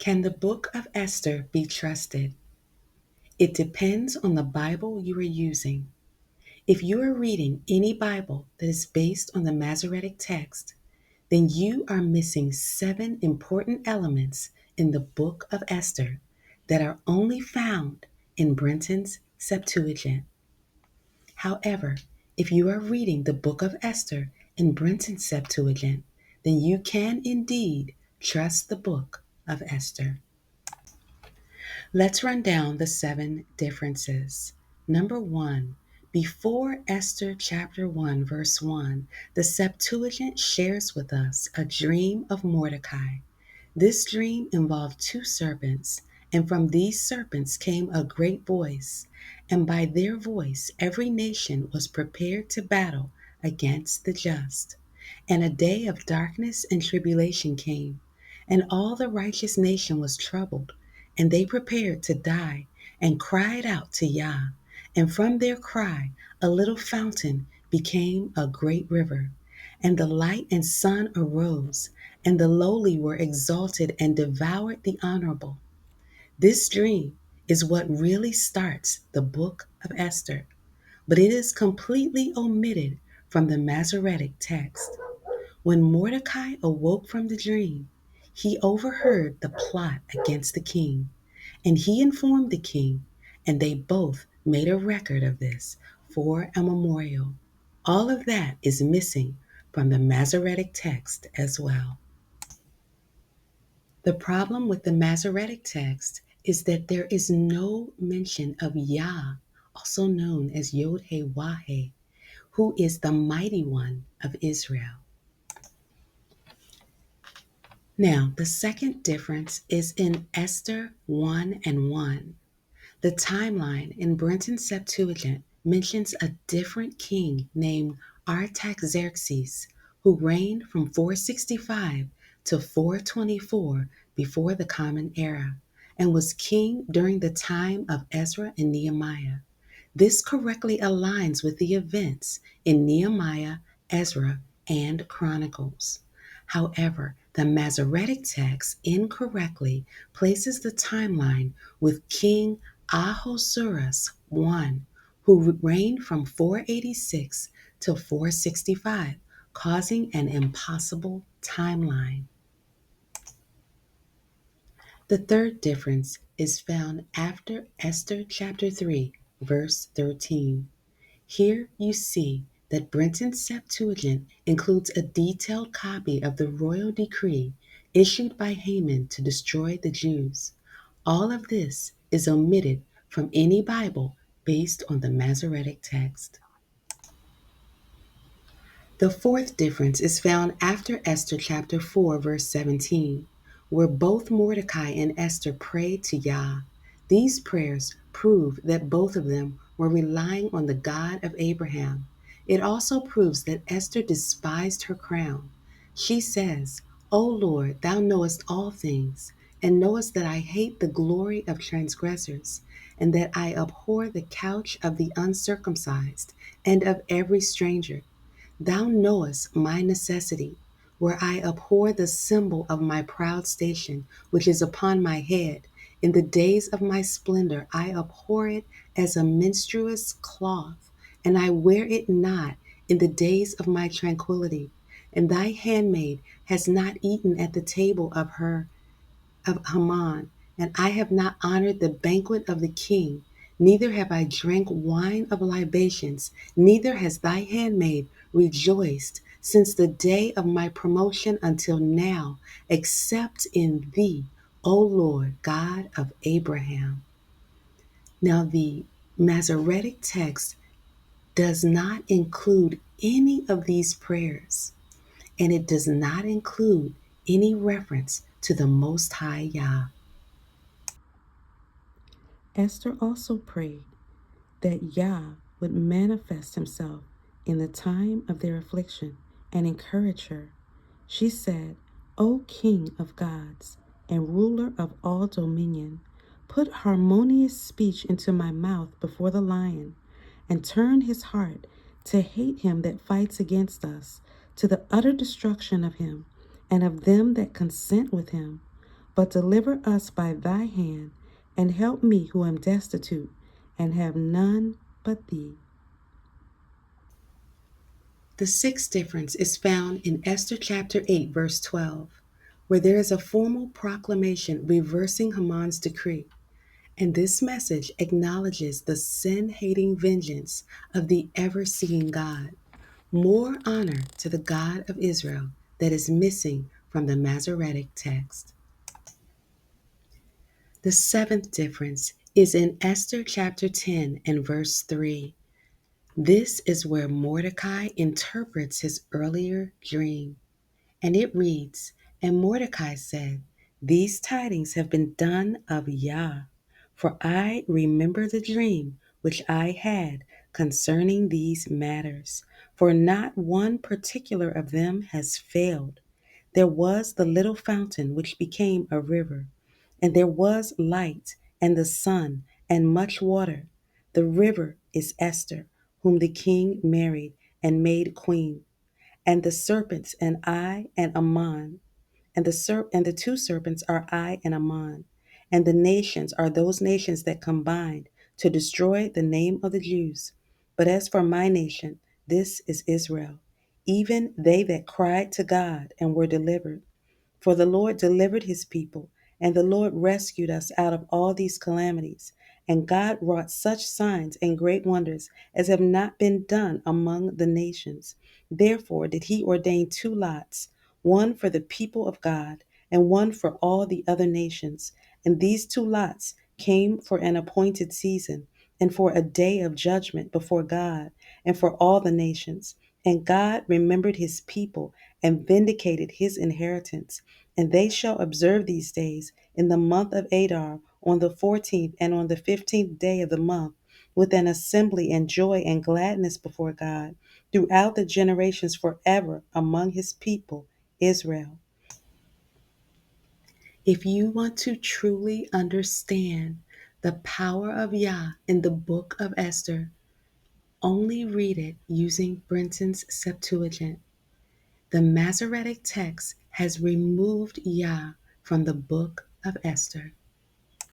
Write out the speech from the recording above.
Can the Book of Esther be trusted? It depends on the Bible you are using. If you are reading any Bible that is based on the Masoretic text, then you are missing 7 important elements in the Book of Esther that are only found in Brenton's Septuagint. However, if you are reading the Book of Esther in Brenton's Septuagint, then you can indeed trust the Book of Esther. Let's run down the 7 differences. Number 1, before Esther chapter 1, verse 1, the Septuagint shares with us a dream of Mordecai. This dream involved 2 serpents, and from these serpents came a great voice, and by their voice every nation was prepared to battle against the just. And a day of darkness and tribulation came, and all the righteous nation was troubled, and they prepared to die, and cried out to Yah. And from their cry a little fountain became a great river. And the light and sun arose, and the lowly were exalted and devoured the honorable. This dream is what really starts the book of Esther, but it is completely omitted from the Masoretic text. When Mordecai awoke from the dream, he overheard the plot against the king, and he informed the king, and they both made a record of this for a memorial. All of that is missing from the Masoretic text as well. The problem with the Masoretic text is that there is no mention of Yah, also known as Yod-Heh-Wah-Heh, who is the mighty one of Israel. Now, the second difference is in Esther 1 and 1. The timeline in Brenton's Septuagint mentions a different king named Artaxerxes, who reigned from 465 to 424 before the Common Era, and was king during the time of Ezra and Nehemiah. This correctly aligns with the events in Nehemiah, Ezra, and Chronicles. However, the Masoretic text incorrectly places the timeline with King Ahasuerus I, who reigned from 486 to 465, causing an impossible timeline. The third difference is found after Esther chapter 3, verse 13. Here you see that Brenton's Septuagint includes a detailed copy of the royal decree issued by Haman to destroy the Jews. All of this is omitted from any Bible based on the Masoretic text. The fourth difference is found after Esther chapter 4, verse 17, where both Mordecai and Esther prayed to Yah. These prayers prove that both of them were relying on the God of Abraham. It also proves that Esther despised her crown. She says, O Lord, thou knowest all things, and knowest that I hate the glory of transgressors, and that I abhor the couch of the uncircumcised, and of every stranger. Thou knowest my necessity, where I abhor the symbol of my proud station, which is upon my head. In the days of my splendor, I abhor it as a menstruous cloth, and I wear it not in the days of my tranquility. And thy handmaid has not eaten at the table of Haman, and I have not honored the banquet of the king, neither have I drank wine of libations, neither has thy handmaid rejoiced since the day of my promotion until now, except in thee, O Lord God of Abraham. Now, the Masoretic text does not include any of these prayers, and it does not include any reference to the Most High Yah. Esther also prayed that Yah would manifest himself in the time of their affliction and encourage her. She said, O King of gods and ruler of all dominion, put harmonious speech into my mouth before the lion, and turn his heart to hate him that fights against us, to the utter destruction of him and of them that consent with him. But deliver us by thy hand, and help me who am destitute, and have none but thee. The sixth difference is found in Esther chapter 8, verse 12, where there is a formal proclamation reversing Haman's decree. And this message acknowledges the sin hating vengeance of the ever seeing God. More honor to the God of Israel that is missing from the Masoretic text. The seventh difference is in Esther chapter 10 and verse 3. This is where Mordecai interprets his earlier dream. And it reads, And Mordecai said, These tidings have been done of Yah, for I remember the dream which I had concerning these matters, for not one particular of them has failed. There was the little fountain which became a river, and there was light, and the sun, and much water. The river is Esther, whom the king married and made queen, and the serpents and I and Ammon, and the two serpents are I and Ammon, and the nations are those nations that combined to destroy the name of the Jews. But as for my nation, this is Israel, even they that cried to God and were delivered. For the Lord delivered his people, and the Lord rescued us out of all these calamities. And God wrought such signs and great wonders as have not been done among the nations. Therefore did he ordain two lots, one for the people of God, and one for all the other nations. And these two lots came for an appointed season, and for a day of judgment before God, and for all the nations. And God remembered his people and vindicated his inheritance. And they shall observe these days in the month of Adar on the 14th and on the 15th day of the month, with an assembly and joy and gladness before God throughout the generations forever among his people, Israel. If you want to truly understand the power of Yah in the book of Esther, only read it using Brenton's Septuagint. The Masoretic text has removed Yah from the book of Esther.